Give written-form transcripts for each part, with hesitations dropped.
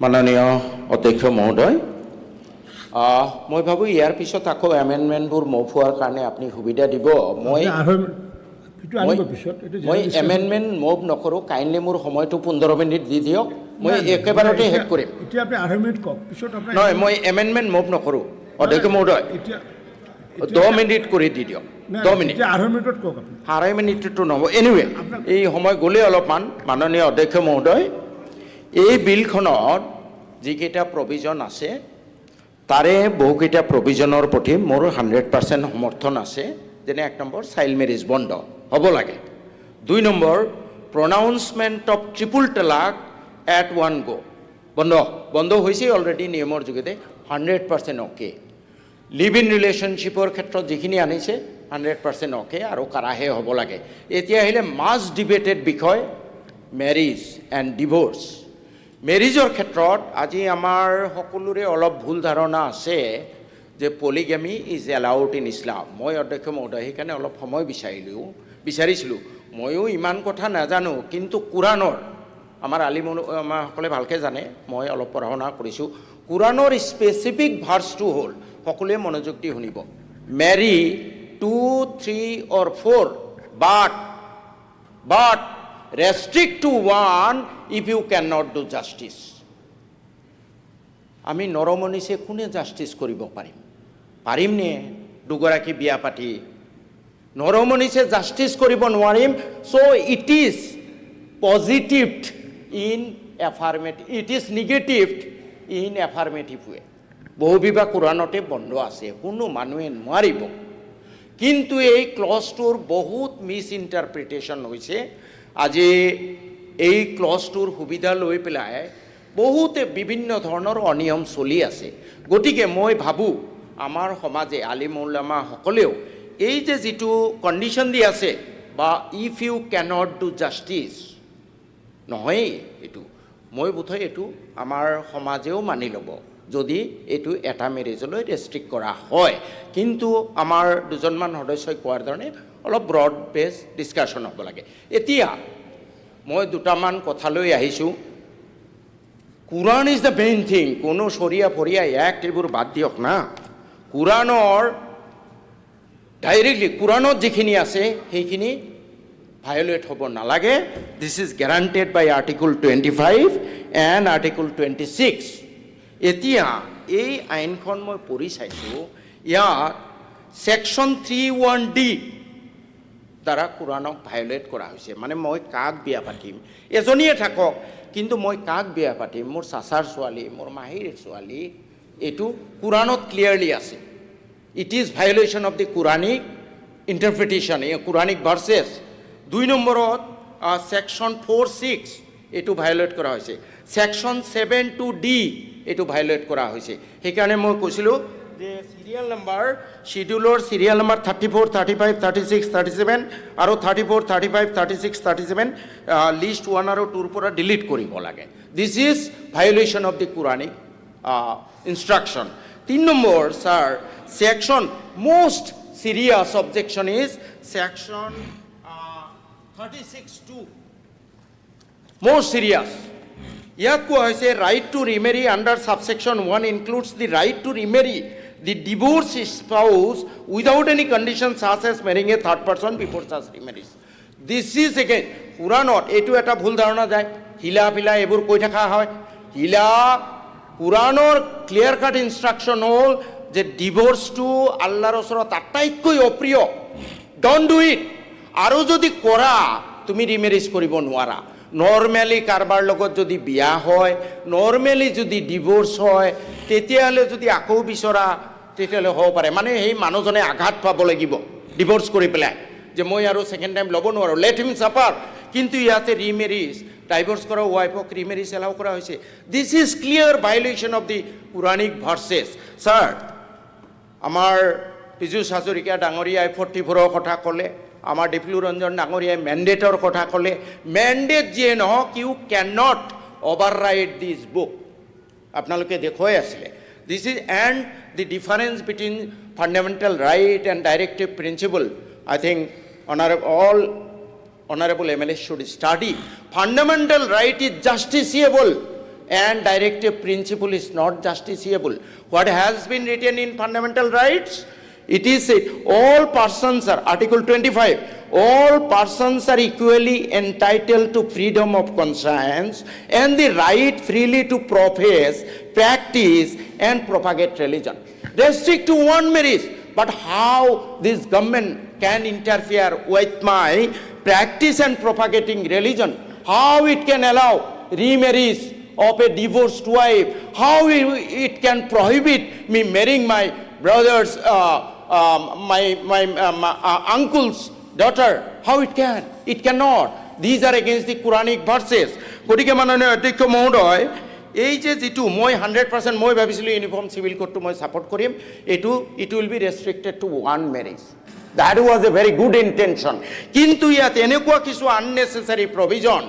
মাননীয় অধ্যক্ষ মহোদয়, মই ভাবোঁ ইয়াৰ পিছত আকৌ এমেণ্ডমেণ্টবোৰ মুভ হোৱাৰ কাৰণে আপুনি সুবিধা দিব। মই এমেণ্ডমেণ্ট মুভ নকৰোঁ, কাইণ্ডলি মোৰ সময়টো 15 মিনিট দি দিয়ক, মই একেবাৰতে শেষ কৰিম। নহয়, মই এমেণ্ডমেণ্ট মুভ নকৰোঁ অধ্যক্ষ মহোদয়, 10 মিনিট কৰি দি দিয়ক। 10 মিনিট, 2.5 মিনিটটো নহ'ব। এনিৱে এই সময় গ'লেই অলপমান। মাননীয় অধ্যক্ষ মহোদয়, এই বিলখনত যিকেইটা প্ৰভিজন আছে তাৰে বহুকেইটা প্ৰভিজনৰ প্ৰতি মোৰ 100% সমৰ্থন আছে। যেনে 1 নম্বৰ, চাইল্ড মেৰেজ বন্ধ হ'ব লাগে। 2 নম্বৰ, প্ৰনাউন্সমেণ্ট অফ ট্ৰিপল তালাক এট ওৱান গো বন্ধ হৈছে অলৰেডি নিয়মৰ যোগেদি, 100% অ'কে। লিভ ইন ৰিলেশ্যনশ্বিপৰ ক্ষেত্ৰত যিখিনি আনিছে 100% অ'কে আৰু কাৰাহে হ'ব লাগে। এতিয়া আহিলে মাষ্ট ডিবেটেড বিষয়, মেৰিজ এণ্ড ডিভ'ৰ্চ। মেৰিজৰ ক্ষেত্ৰত আজি আমাৰ সকলোৰে অলপ ভুল ধাৰণা আছে যে পলিগামী ইজ এলাউড ইন ইছলাম। মই অধ্যক্ষ মহোদয় সেইকাৰণে অলপ সময় বিচাৰিছিলোঁ। ময়ো ইমান কথা নাজানো, কিন্তু কোৰাণৰ আমাৰ আমাসকলে ভালকৈ জানে, মই অলপ পঢ়া শুনা কৰিছোঁ। কোৰাণৰ স্পেচিফিক ভাৰ্চটো হ'ল, সকলোৱে মনোযোগ দি শুনিব, মেৰি 2, 3 or 4 but restrict to 1 if you cannot do justice. আমি নৰমনিছে কোনে জাষ্টিছ কৰিব পাৰিমনে? দুগৰাকী বিয়া পাতি নৰমনিছে জাষ্টিছ কৰিব নোৱাৰিম। So' it is positive in affirmative, it is negative in affirmative way. বহু বিবাহ কোৰাণতে বন্ধ আছে, কোনো মানুহে নোৱাৰিব। কিন্তু এই ক্লজটোৰ বহুত মিছ ইণ্টাৰপ্ৰিটেশ্যন হৈছে। আজি এই ক্লজটোৰ সুবিধা লৈ পেলাই বহুতে বিভিন্ন ধৰণৰ অনিয়ম চলি আছে। গতিকে মই ভাবোঁ আমাৰ সমাজে, আলিম উলামাসকলেও এই যে যিটো কণ্ডিশ্যন দি আছে, বা if you can't do justice নহয়েই এইটো, মই বোধহয় এইটো আমাৰ সমাজেও মানি ল'ব যদি এইটো এটা মেৰেজলৈ ৰেষ্ট্ৰিক্ট কৰা হয়। কিন্তু আমাৰ দুজনমান সদস্যই কোৱাৰ ধৰণে অলপ ব্ৰড বেছ ডিছকাশ্যন হ'ব লাগে। এতিয়া মই দুটামান কথালৈ আহিছোঁ। কোৰাণ ইজ দ্য মেইন থিং। কোনো চৰিয়া ফৰিয়া এক্ট এইবোৰ বাদ দিয়ক না। কোৰাণৰ ডাইৰেক্টলি কোৰাণত যিখিনি আছে সেইখিনি ভায়লেট হ'ব নালাগে। This is guaranteed by article 25 and article 26। এতিয়া এই আইনখন মই পঢ়ি চাইছোঁ, ইয়াত ছেকশ্যন 3(1)D দ্বাৰা কোৰাণক ভায়লেট কৰা হৈছে। মানে মই কাক বিয়া পাতিম, এজনীয়ে থাকক, কিন্তু মই কাক বিয়া পাতিম, মোৰ চাচাৰ ছোৱালী, মোৰ মাহীৰ ছোৱালী, এইটো কোৰাণত ক্লিয়াৰলি আছে। It is violation of the Quranic interpretation, Quranic verses. 2 নম্বৰত ছেকশ্যন 4(6) এইটো ভায়লেট কৰা হৈছে। ছেকশ্যন 7(2)D এইটো ভায়লেট কৰা হৈছে। সেইকাৰণে মই কৈছিলোঁ যে চিৰিয়েল নাম্বাৰ, শ্বিডিউলৰ চিৰিয়েল নাম্বাৰ 34, 35, 36, 37 আৰু 34, 35, 36, 37 লিষ্ট 1 আৰু 2ৰ পৰা ডিলিট কৰিব লাগে। This is violation of the Quranic instruction. 3 number, sir, section most serious objection is section 36(2). most serious, ইয়াত কোৱা হৈছে right to remarry under subsection 1 includes the right to remarry the divorced spouse without any condition such as marrying a third person before such remarries. This is again কোৰাণত এইটো এটা ভুল ধাৰণা যায়, হিলা ফিলা এইবোৰ কৈ থকা হয়। হিলা কোৰাণৰ ক্লিয়াৰ কাট ইনষ্ট্ৰাকশ্যন হ'ল যে ডিভোৰ্চটো আল্লাহৰ ওচৰত আটাইতকৈ অপ্ৰিয়, ডণ্ট ডু ইট। আৰু যদি কৰা তুমি ৰিমেৰিজ কৰিব নোৱাৰা। নৰ্মেলি কাৰোবাৰ লগত যদি বিয়া হয়, নৰ্মেলি যদি ডিভোৰ্চ হয়, তেতিয়াহ'লে যদি আকৌ বিচৰা তেতিয়াহ'লে হ'ব পাৰে। মানে সেই মানুহজনে আঘাত পাব লাগিব ডিভোৰ্চ কৰি পেলাই, যে মই আৰু ছেকেণ্ড টাইম ল'ব নোৱাৰোঁ, লেট হিম ছাফাৰ। কিন্তু ইয়াতে ৰিমেৰিজ, ডাইভোৰ্চ কৰা ৱাইফক ৰিমেৰিজ এলাউ কৰা হৈছে। This is clear violation of the Quranic verses. Sir, আমাৰ পীযুষ হাজৰিকা ডাঙৰীয়াই 44ৰ কথা ক'লে, আমাৰ ডিপ্লু ৰঞ্জন ডাঙৰীয়াই মেণ্ডেটৰ কথা ক'লে। মেণ্ডেট যিয়ে নহওক, you cannot override this book, আপোনালোকে দেখুৱাই আছিলে। This is and the difference between fundamental right and directive principle. I think all honorable MLA should study. Fundamental right is justiciable. and directive principle is not justiciable. What has been written in fundamental rights? It is said, all persons are, Article 25, all persons are equally entitled to freedom of conscience and the right freely to profess, practice and propagate religion. Restrict to one marriage. But how this government can interfere with my practice and propagating religion? How it can allow remarriage of a divorced wife? How it can prohibit me marrying my brother's, my uncle's daughter? How it can? It cannot. These are against the Quranic verses. গতিকে মাননীয় অধ্যক্ষ মহোদয়, এই যে যেটো মই 100% মই ভাবিছিলো ইউনিফর্ম সিভিল কোডটো মই সাপোর্ট কৰিম, এটো it will be restricted to one marriage. That was a very good intention. কিন্তু ইয়াত এনেকুৱা কিছু আননেসেসাৰি প্ৰভিজন,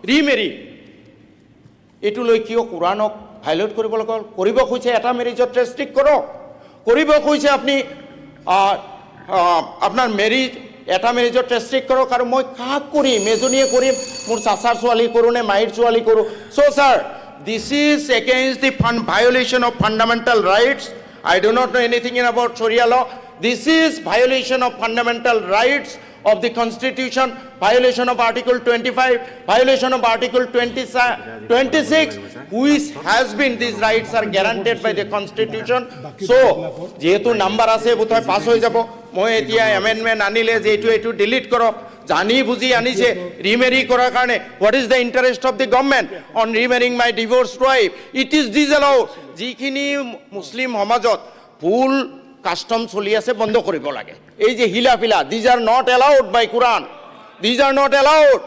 ৰিমেৰি, এটো লৈ কিয় কোৰাণক ভাইলেট কৰিব খুজিছে? এটা মেৰিজত ৰেষ্ট্ৰিক্ট কৰক। কৰিব খুজিছে আপুনি আপোনাৰ মেৰিজ, এটা মেৰিজত ৰেষ্ট্ৰিক্ট কৰক। আৰু মই কাক কৰিম? এজনীয়ে কৰিম, মোৰ চাচাৰ ছোৱালী কৰোঁ নে মাইৰ ছোৱালী কৰোঁ? চ' sir, this is against the violation of fundamental rights. I do not know anything about Sharia law. This is violation of fundamental rights of the Constitution, violation of Article 25, violation of Article 26, which has been, these rights are guaranteed by the Constitution. So, যেহেতু number আছে বোধহয় pass হৈ যাব, মই এতিয়া amendment আনিলে যে এইটো ডিলিট কৰক, জানি বুজি আনিছে রিমেরি করার কারণে। What is the interest of the government on remarrying my divorced wife? It is disallowed. যিখিনি মুসলিম সমাজত ভুল কাস্টম চলি আছে বন্ধ কৰিব লাগে। এই যে হিলাফিলা, these are not allowed by Quran, these are not allowed.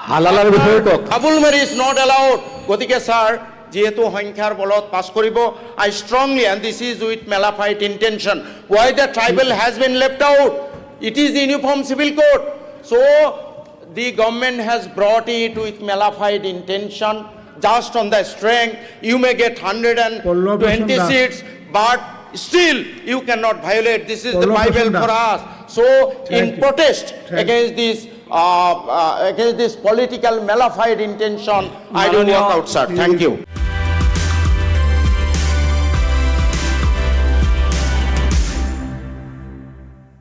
হালালাৰ বিষয়ে কওক। কাবুল ম্যাৰেজ নট অ্যালাউড। গতিকে স্যাৰ, যেহেতু সংখ্যাৰ বলত পাস কৰিব, I strongly, and this is with malafide intention, why the tribal has been left out? It is the Uniform Civil Code. So the government has brought it with malafide intention, just on the strength. You may get 120 seats, but still you cannot violate. This is the Bible for us. So in protest against this political malafide intention, I do walk out, sir. Thank you.